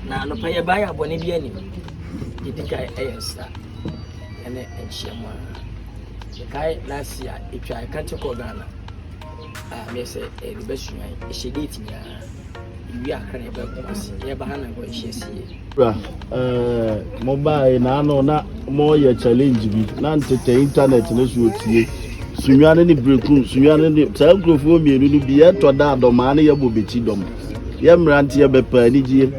na no pay buy abone bi ani idika ayesa ene enchiama kai last year itwa I can't call Ghana me say the best one e date nya we akra e ba kumasi e ba hana go hyesie mobile na no na mo ye challenge bi na ntete internet na so tie sunwane ni breakroom sunwane ni sa grofo mienu ni bi eto da adoma na ye bobeti dom ye mrante ye bepa ni gie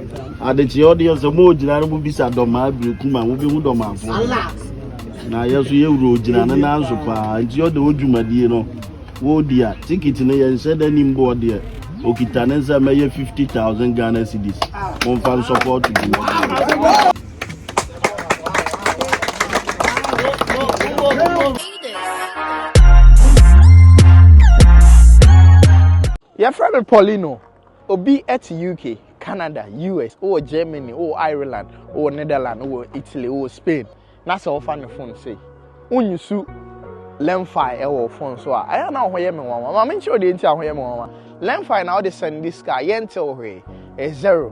adechi audience mo gina no bisa doma breakroom a mo bi hu doma afo na ye so ye wuro gina na na nso pa nti o de odwumadie no wo dia ticket ne ye nse da nim bo de okita ne nsa meye 50,000 Ghana cedis on fan support to your friend Paulino obi at UK, Canada, US, or Germany, or Ireland, or Netherlands, or Italy, or Spain. That's all fan the phone say. When you sue Lemfi or phone so I don't know where you want. I'm sure they tell where you want. Lemfi now they send this guy until he is 0.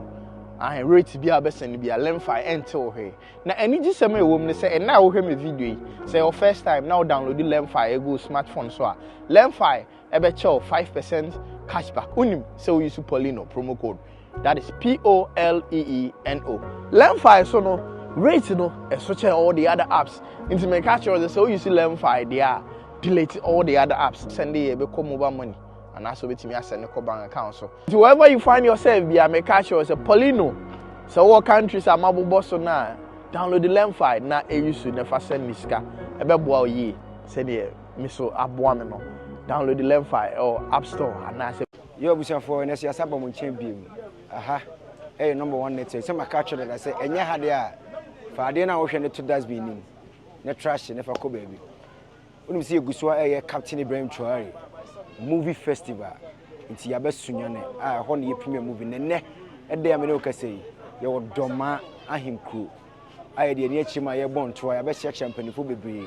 I rate to be a best and be a Lemfi until he. Now any just a woman say and now hear me video. Say your first time now download the Lemfi go smartphone so Lemfi ebe chow 5% cashback. Unim so we use Paulino promo code. That is POLEENO. Lemfi so no rate no and switch all the other apps. Into my catch so you see Lemfi they are delete all the other apps. Send the become mobile money. And that's what me send the bank account. So wherever you find yourself, be a make sure it's a Paulino. So what countries are mobile boss so now? Download the Lemfi na e use to never send me ska. Ebe boa ye send the miso aboa no. Download the Lemfi or App Store and I say you busan for and say asaba mo champion. Aha. Eh number 1 net. Say my catch that I say enya ha dia. Fa de na wo hwe ne to dustbin nim. Ne trash ne fa ko baby. Unim see egusua eh Captain Ibrahim Traore. Movie festival nti ya besunyane a ho ne premier movie ne e de amene okasei ye wo Dormaa ahimkru aye de ne achima ye bonto ya be champagne fo bebre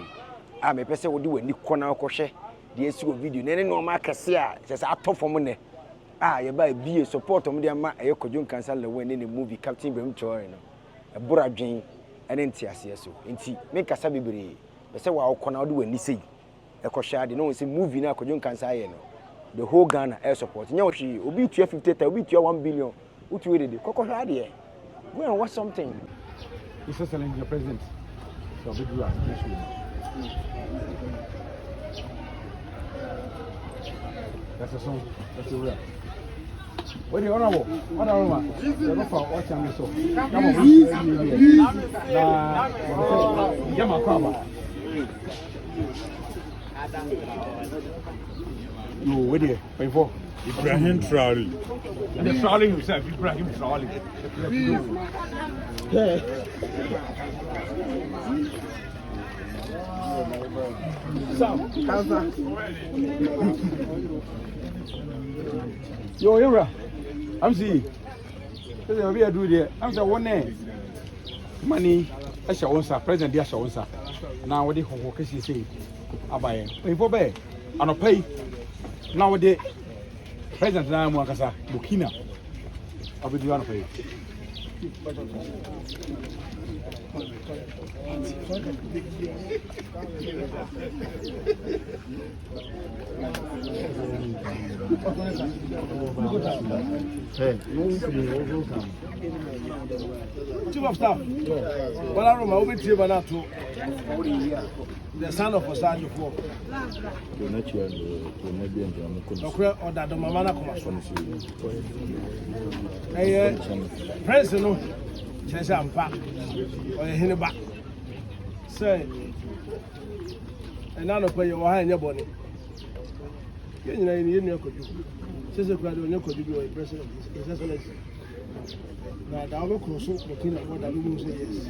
a me pese wo de wani kona akohwe de esi wo video ne no ma kase a se atofom ne a ye ba bie support om de ma ye kodjon cancer Lilwin ne movie Captain Ibrahim Traore no e boradwen ene nti ase so nti me kasa bebre pese wa akona wo de wani sei ekoshade no say movie na kodjon cancer ye no the whole Ghana air support nya ohwe obi tua 50,000 obi tua 1 billion utu de kokohade ye go and watch something. It's excellent, your president. So we do appreciate. That's a song. That's a real. What do you honorable? Honorable. You're not for watching me so. Come on. No, where there? Wait for Ibrahim Traore. The Traore himself, Ibrahim Traore. Yo, Yura. I'm see. There's a real do there. I'm the one name. Money, I shall answer. President, I shall answer. Now, what the whole case is saying. I buy it. Pay for pay. And I pay. Now, the president now, Mwakasa, Burkina. I'll be doing pay. Chief of Staff, well, I remember the son of Osajo for or that the Mamana comes. President, says I'm back or a henny back. Say, and none of your behind your body. You know, you could do. Says a crowd on your could be a president. His Excellency. Now, I will consult Burkina what I will say yes.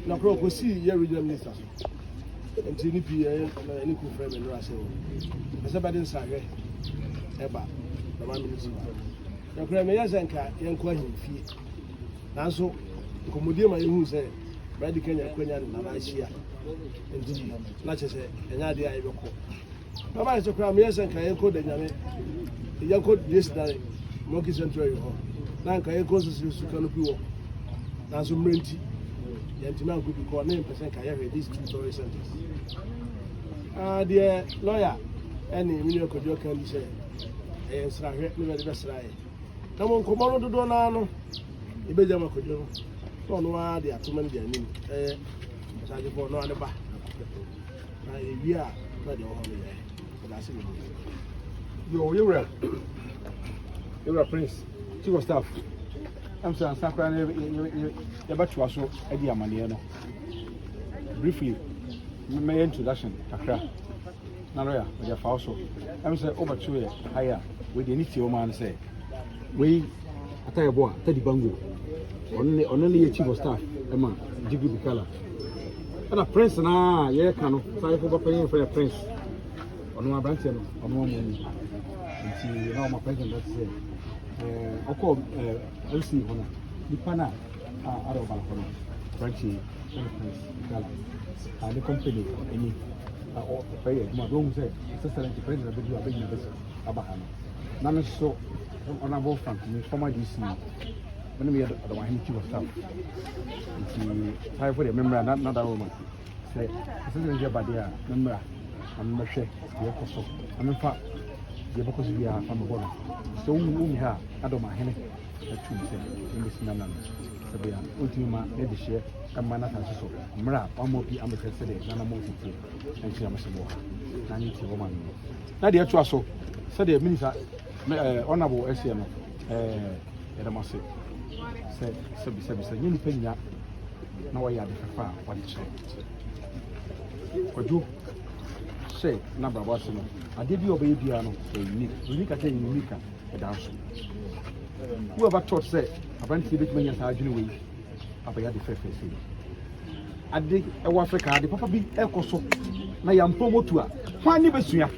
Now, Croco see your regional minister. And TDP and Nico Frame and Russell. As a bad inside, Eba, the one minister. Now, Premier Zanka, young Quahim fee. Now, so, Comodium, who said, Brady Kenya, Quenya, and Malaysia. Indeed, not as an idea I will call. Baba is a crime, yes, and can code the young court this day, Monkey Central. Nanka, a consensus you can be. That's some renty. Gentlemen could be called name percent. I have these 2 tourist centers. Dear lawyer, any million could you can say, and Srahet, never the best right. No one come on to do now. The Benjamin could do. Don't know why they are too many. I for no other back. We are ready on the last thing. You were a prince, chief of staff. I'm saying, you're back to us, Eddie Amaniano. Briefly, my introduction, Accra. Nanoya, with your fossil. I'm saying, over 2 years, higher, with the Nitio man say. We, I tell you what, Teddy Bango. Only a chief of staff, Emma, Jiggy Bukala. And a prince, na, yeah, can sorry for paying for a prince. On my branch, on one money. And see, you know, my president, that's it. I call LC Hona, the Pana, out of Balcony, Branchy, Prince, Gala, and the company, any, or pay it. My room said, Sister President, but you are being a bit Abahana. None is so honorable from me, former DC. When we had the one chief of staff, I put a member, not a woman. Say, Sister Jabadia, member, and Mercer, the apostle. I'm in fact. Because we are from a border. So we have Adoma Henry, a true in this Naman, Sabian, Ultima, maybe share, and Manata so. Mra, one more be ambassador, Nana Mosity, and Chiamasabo. Nanny woman. Nadia Trasso, said the minister, honorable SCM, Edamasi, said, Sabi, you pay up. Now I have the far, what it said. Could you say, number was I did you obey piano, so unique, I tell you, unique, a dance. Whoever taught say, a bunch of big as I do away, I had the fair face. I did a Africa, the Papa be Ecoso, I am promoter. Why never see ya?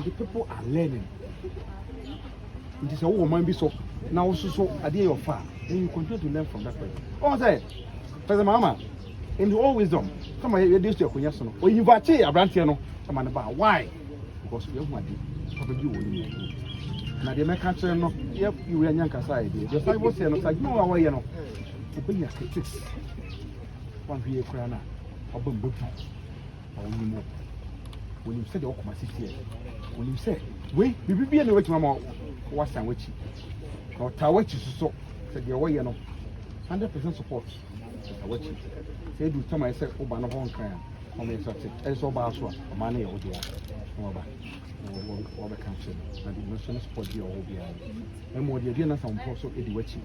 The people are learning. It is a woman be so now, so a day of far, then you continue to learn from that way. Oh, say, Father Mamma, in all wisdom, come on, this your Kunyason, or you vat a brantiano, come on about why? Because we have money, probably you will. Now, the American no, yep, you were young society. The 5 was like, no, away, you know. To bring your critics. 1 year crana, or boom, or more. When you said, oh, my 6 years, when you say, wait, we will be in the way to Mamma, what's and which, or Tawachi, so said your way, you know, 100% support. Tawachi said, you tell myself, oh, but no one can. How many such as so bad, so money or dear. Or the country, and the national sport here will be and more the dinner some also in the witchy.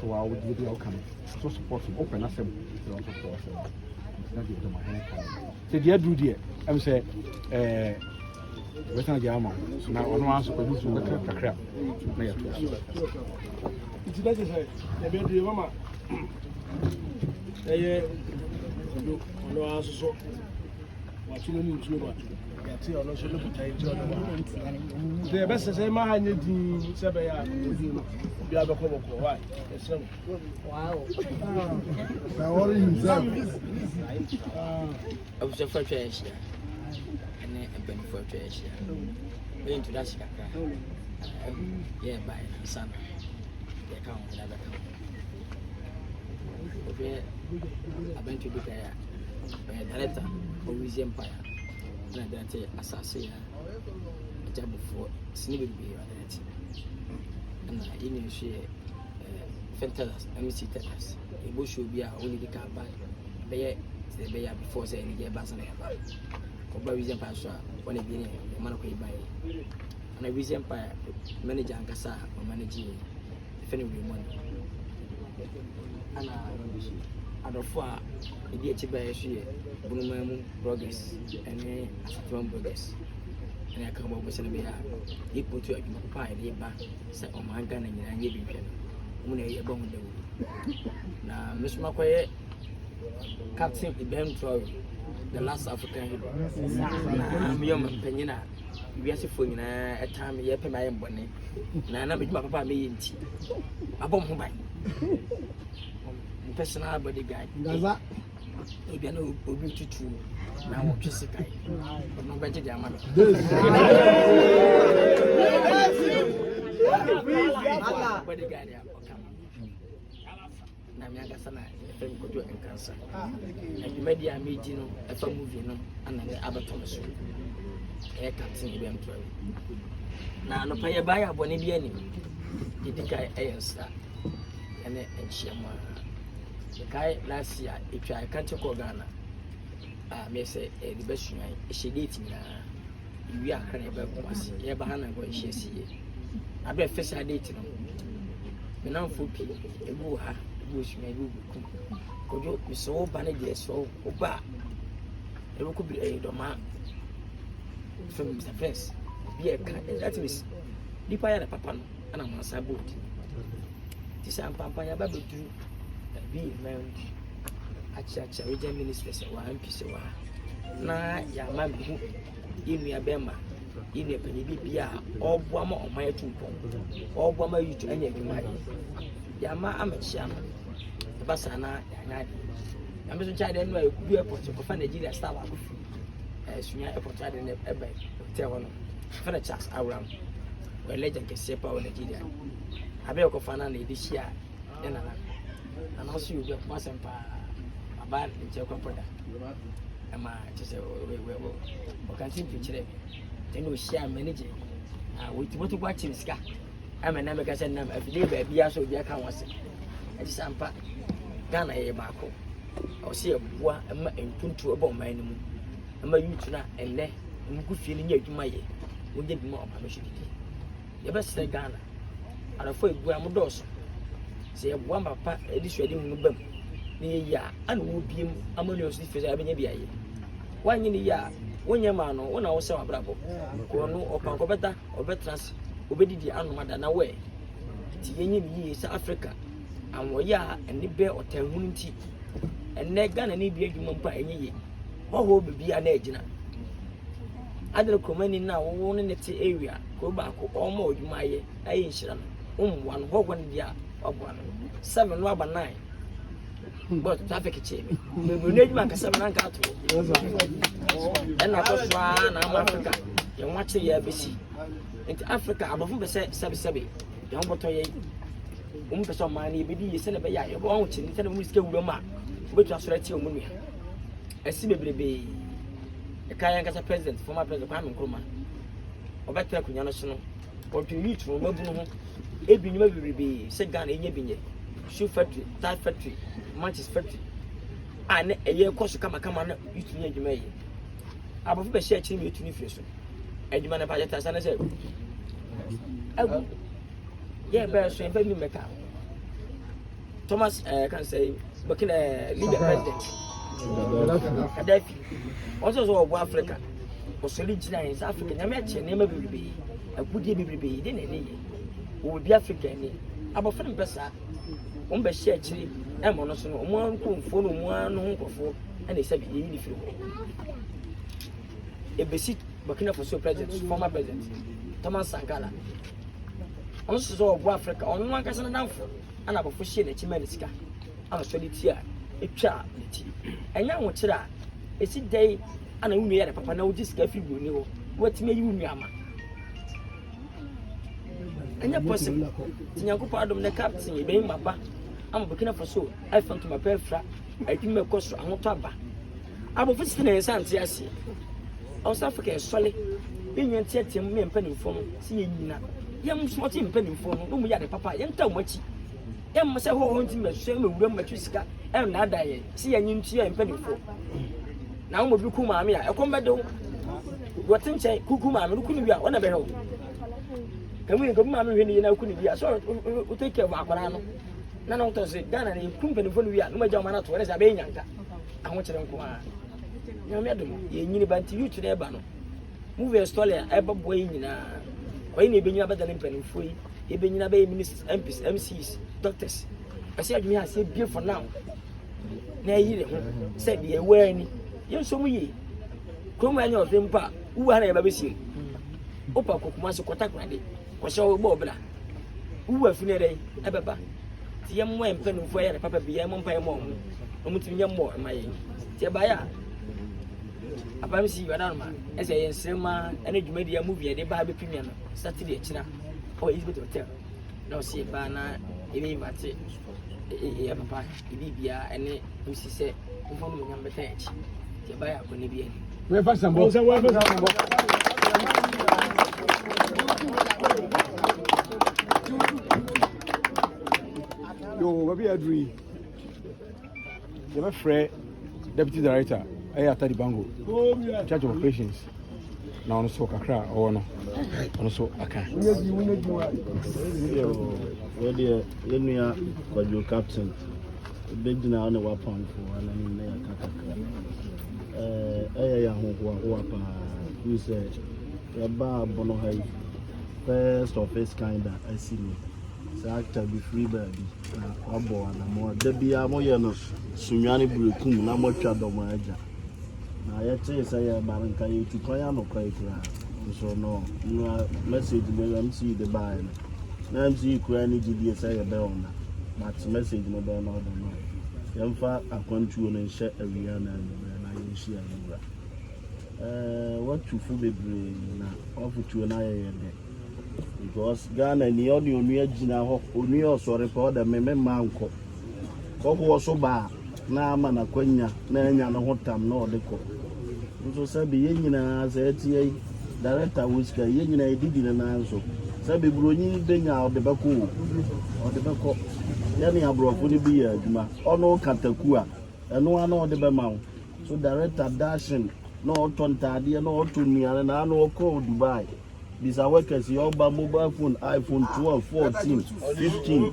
So I would give the outcome. So supporting open as them. My hand. Say, dear, do dear. I'm saying, Western Yama. Now, on one suppose to look at the crap. It's necessary. The baby, Mama. No answer so. What you need to know. The best is a man in Sabaya. You have a couple of why? Wow. Now, himself. I was a first year and a benefit for year. Going to that yeah, by son. The account, another account. I went to be a director of Wizzy Empire. And I assassin a job for snippet be on it. And I didn't share Fentellas, MC Tellas. A bush will be only the car by the bear before saying the Bassan Empire. Or by Wizzy Empire, when again, the Manakoy by. And a Wizzy Empire manager and Cassa or managing if any money. And I don't far. The DHC Bunum progress and strong progress. And I come up with some equal to a pie, the back, set on my gun and I give you only a bomb. Now, Miss McQuay, Captain Ibrahim Troy, the last African hero. Young Penina, we are suffering a time yet my own bonnet. Now, I'm papa me in tea. A bomb by personal body guy. Maybe I know Obi to now, just a guy, but no better than bodyguard ya okama na me anga sana efem kodo enkansa na dwumadi a meji no efa movie no ana ne abato so e captain bi amtwa na no pa ye ba ya bone bi ani didika eyensa ene enchiama kai last year etwa I can't go Ghana me say the best you e date na iwi akra e ba kumasi ye ba hana go ehie sie abe first date no me na mfo pi ebu ha ebu su me ebu kum kojo me so ba na je so oba e ko bi e Dormaa from the first be a car that means dipa ya papa no ana ma sabot ti sa papa ya ba bedu bi men acha we minister se wa ampi se wa na ya ma bi inu ya bema inu panyi bibia oboa ma oman atumpon oboa ma yutu anya adwuma ya ma amachia no basa na ya nyade ya meso cha de no e ku airport ko fa Nigeria star wa ko fi sunya airport ade ne ebe hotel wono fa na Charles Abraham we legend ke sepa wa Nigeria abe ko fa na edi hia ena na no so you be masempa aba nche ko poda ama tse we o kan tin picture then we share manage we to go achieve ska ama na me ka se na afide ba bia so bia ka wose ati sampa Ghana ye ba ko o se ebua ama entuntu oba oman mu ama yutu na enne nku fie ni nya adwuma ye wonye bi ma oba me shudidi ye be se Ghana arafo ebua mo doso se ebua mapa edisuade mu bam ni ya ana wo biem amani o si fese abenya bia ye wanyi ni ya wonye ma no wona wo se wabrabo ko no opanko beta obetrans obedidi anoma da na we ti yenye ni yi se Africa anwo ya eni be otahunu nti enne Ghana ni bia dwuma mpa enye ye ho bibia na agina adere komani na wo ne te area ko ba ko omo odwuma ye ayi nhira no umwa no ho ni dia obwa no 7 no aba 9 but traffic check me no edwuma ka 7 anka ato ena ko swa na Africa ye nwache ye besi nti Africa abofo be se sebe ye hoboto ye person man e bedi ye se na be ya ye bo ho chi nti na mu sika wuro ma obetu asore ti omu nua esi bebrebe e kan yanka president former president Kwame Nkrumah obetu akunya no so no otu youth no mabu no ho ebi nyuma bebrebe se Ghana enye binye shoe factory tie factory matches factory ane eye koso kama na youth nya adwuma ye abofo be share chi me etu ni fie so adwuma na budget asana se agu yeah but so invite me make Thomas can say looking leader president Gaddafi also so of Africa was solid in South Africa na me che na me bibi agudie bibi de na ne wo bi Africa ni abofo ne pesa on be share chiri e mo no so no mo anko no mo anu nkofo na se bi yi ni firi ho e besi Burkina Faso president former president Thomas Sankara on so of Africa on one kasa na danfo ana abofo hye na chima ne sika ana so ti a etwa ne ti enya wo kira esi dai ana wunu ya papa na wuji sika firi ni ho watime yi wunu ama enya possible tinyankopa adom na captain e ben baba am Burkina Faso I found to my pefra I think me koso ahoto aba abofo sika na ensanti ase South Africa e sole binyen tietem me mpanimfo no si ye nyina yam smoti mpanimfo no mu ya de papa ye nta machi yam se ho nti me so me wura machi sika em na ada ye si ye nyintu ye mpanimfo na wo bi ku maame a ekombedo wotinche kuku maame ku ni wi a wona be he kamu ye maame hwe ni na ku ni wi a so o take care of akwara no na na to se Ghana ni ku mpanimfo ni wi a no ma jaw ma na to wona se abe nyanka aho kire nko a nyame adom ye nyini banti youth na eba no movie story e babo yi nyina kwai na ebenyina bada ne mpanimfo yi ebenyina be ministers MPs MCs doctors asi adwumi ase bie for now na yi re ho se de ewa ni yenso mu yi kromo anya of mpa uwa na ye ba besie opa kokuma se kota krade ko se o bo bla uwa fune re ebeba ti yem mo mpanimfo ya papa bi yem mpa yem o mu ti yem mo ma yi ti ba ya apam si yada ma ese yen srema ene dwumadi ya movie de ba be premier no Saturday kira o is hotel na ɔsi ba na ebi invite ya papa ebi bia ene nsi sɛ mfo no nyam bɛtɛ akyi te ba ya ko ne bi ani we fa sambo yo baby adri you have a friend deputy director Atadi Bango charge of operations na ono so kakra o no ono so aka we dey yenua kwajo captain begyina on weapon for and na kakra ya ho pa who say ya ba bono hay first of its kind I see me say actor be free baby abo na mo da bia mo ye no sunwane burekum na mo twa do mo aja na yete say ya baranka ye tu kwaya no kwai kra so no message me am see the buy na am see kra ni gidi say ya be ona but message no be na do no yemfa akwantuo no nhye awia na ye hia nura what to fu bebre na ofutuo na ye de because Ghana ni oni onu agina ho onu osore pa oda me manko ko so ba na ama na kwanya na anya no hotam na odeko nso sabi yenyina za etie director wiska yenyina edidi na nanso sabi bronyi benya odebeko yani abrofo ni bi aduma ono kataku a eno ana odebema so director dashing no otontade na otoniare na ana okọ Dubai. These are workers, your mobile phone, iPhone 12, 14, 15.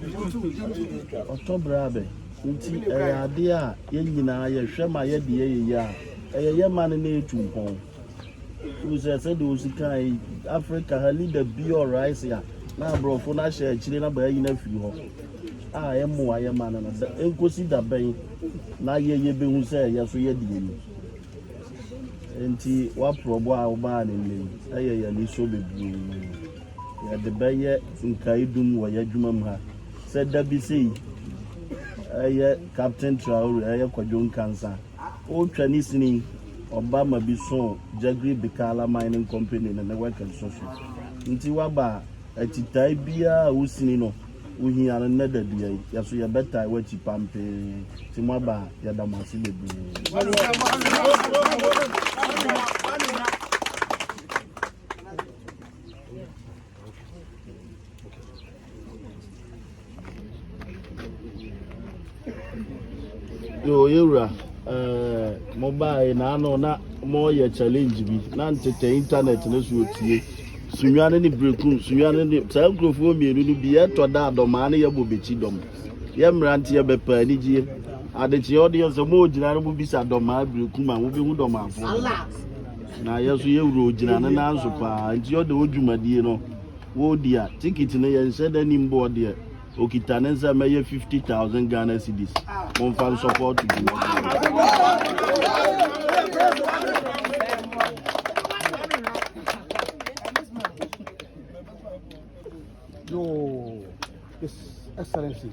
October, until a dear, Yenina, ye shema ye dear, a man in a 2 pound. Who said, Usikai, Africa, her leader be all right here. Now, bro, for that share, Chile, by in a few. I am more, I am man, and I consider bay. Now ye be who say, yes, we are dealing. Enti wa probo a oba ne eye ya ni so bebu ya de beye nkaidum wo ya dwuma mu ha se da bi sei eye captain Traore eye kwadwo nkansa o twa ni sini oba ma bi so Jagri Bikala mining company na network social nti wa ba atitai bia wo sini no wo hia na da bia ya so ya beta wa chi pampe ti mo ba ya da masi bebu yo yura mobile na ano na mo ye challenge bi na ntete internet na so tie sunwane ni breakum sunwane ni sa grofo mienu ni bi eto da adoma na ye bobechi dom ye mrante ye bepa ni gie adechi audience mo gina no bi sa doma breakum a wo bi hu doma afo na ye so ye wuro gina na nanso pa nti o de odwumadie no wo dia ticket na ye nse da ni mbo de Okitanenza meye 50,000 Ghana cedis. Mon fan support to you. Yo, His Excellency,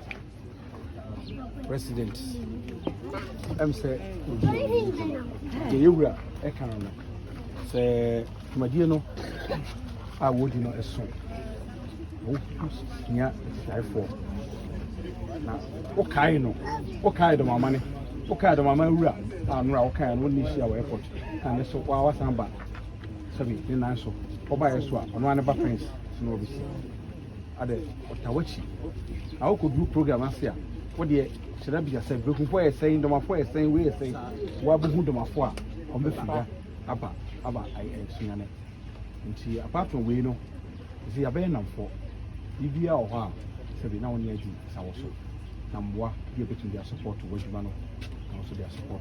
President, say, the economy. Say, Madino, I would not assume. Nya for na okay no okay do mama ne okay do mama wura anura okay no ni sia airport and so wa wasamba sabi ni nanso oba yeso a ono ane ba prince no obi si ade otawachi a ko do program asia wo de sira bi asa breku fo ye saying do mafo ye saying we ye saying wa bu hu do mafo a o be figa aba ai sunyane nti apart from we no isi abe namfo Ibia or ha, sabi na only agent, Sawaso, Namwa, be able to their support to Wajumano, and also their support.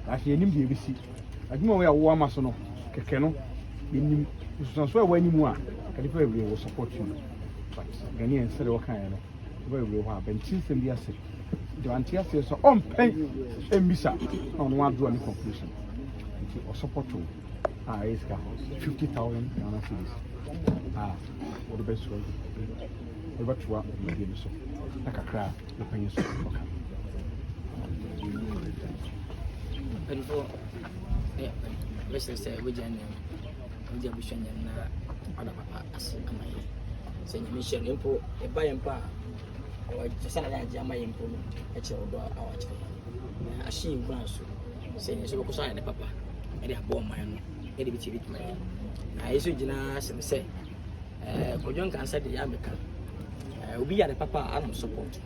I hear him be ABC. I don't know where Wamasono, Kekeno, in swear when you are, California will support you. But Ghanaian said, okay, very real have been since the asset. The Antia says, on pay, and Missa, on one draw any conclusion. Or support to is 50,000 Ghana cedis. What the best way over to our medium so like a crab the penny so and for Mr. Say we jan we bushanya na ada papa as amai sɛ nyame hyɛ no mpo ɛba yɛ mpo a ɔsɛ na yɛ agye ama yɛ mpo no ɛkyerɛ wo dɔ a wakyerɛ ahye yi nkura so sɛ nyɛ so bɛkɔ so ayɛ ne papa ɛde abɔ ɔman no ɛde bɛtumi bɛtumi ayɛ na ayɛ so gyinaa sɛ me sɛ kɔdwo nkansa de yɛ ameka obi yɛ ne papa a anam support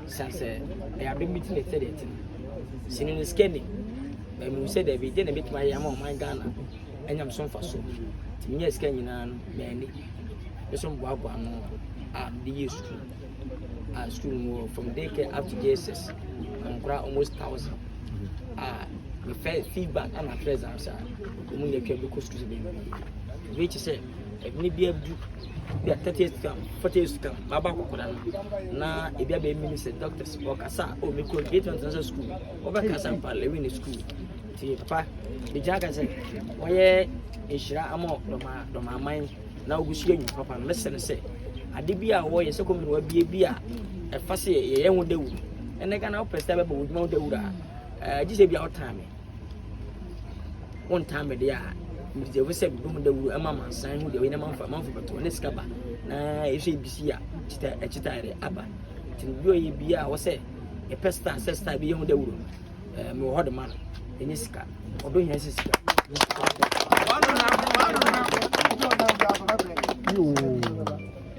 san sɛ ɛyɛ abɛm bi ti na ɛtɛ deɛ ɛte no sini no scanning mu sɛ dɛ bi gye na bɛtumi ayɛ ama ɔman Ghana ɛnyam so mfa so nti menyɛ sika nyinaa no mɛani bɛsɛ mboaboa no a mede yɛ school mu from daycare up to JSS nkora almost 1,000 me feedback and my presence ɔmu nyɛ twa bɛkɔ school bɛbi which sɛ ɛbine bi abdu bi a 30 scam 40 scam baba kɔkɔda no na ebi abɛ minister doctors ɔkasa o mekɔ Great International School ɔbɛkasa mpa Lilwin school ti papa de jaga sɛ wɔyɛ nhyira ama dɔma aman na ogusu anyu papa no mesɛ no sɛ ade bi a wɔyɛ sɛ kɔmi wa bi a ɛfa sɛ yɛyɛ ho dawu ɛnɛ Ghana wopɛ sɛ bɛbɔ wo dwuma ho dawu a gye sɛ bi a wotame wontame deɛ a mede wo sɛ bɛbɔ ho dawu ɛma mansan ho deɛ wɔyɛ manfa bɛtɔ ne sika ba na ɛhwɛ bisi a ɛkyitaeɛ aba nti bi ɔyɛ bi a wɔ sɛ ɛpɛ star bi yɛ ho dawu mewɔ hɔ de ma no ɛnyɛ sika ɔdɔ hia sɛ sika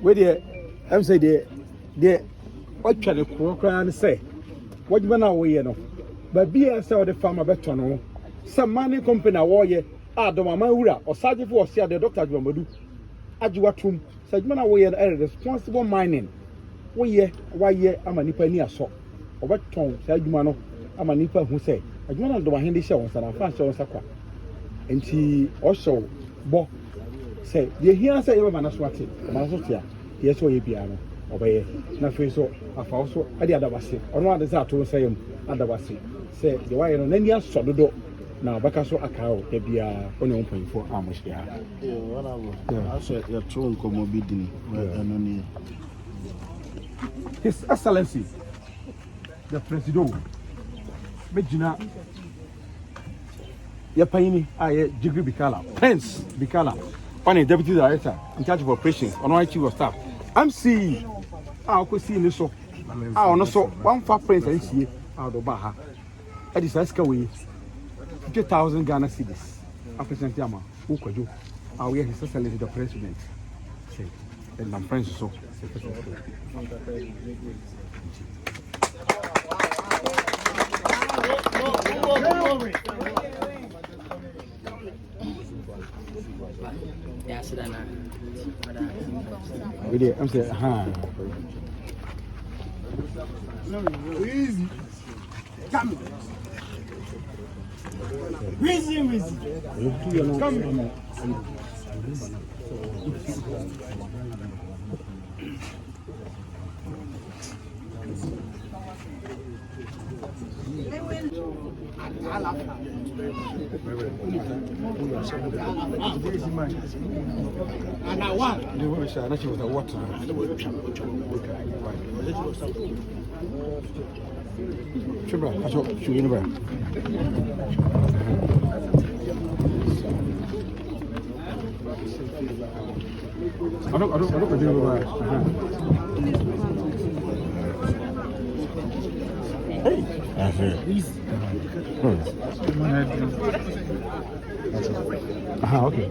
where the I'm say the what try to program say what you na we no but be as the farmer better no some money company warrior Dormaa wura or sergeant for see the doctor Jumadu ajuwatum say you na we responsible mining we why ama nipa ni aso obeton say adwuma no ama nipa hu say adwuma na Dormaa hende hye won sana fa hye won sakwa enti o hyew bo say the here say you na so ate ma so tia yes o ye bia no obeye na fe so afa so ade adabase ono ade za to say am adabase say the why no nani aso dodo na baka so akao e bia onye mpanyfo amohye ha aso ya tro nkomo bidini eno ni His Excellency the President Mejina Yapayini aye Jigri Bikala Prince Bikala on a deputy director in charge of operations on our chief of staff MC ko see ni so no so one for prince and see out of baha e dis aska we 50,000 Ghana cedis represent ama who kwajo we His Excellency the President say and my friends so yeah so dana we I'm say Easy. Come. Easy. Come. And I want. the wish I was a water Chibra I thought you know I don't okay.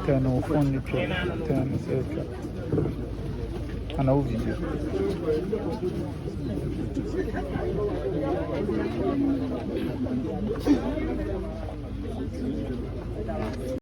Turn off on the track, turn the circle. And over video.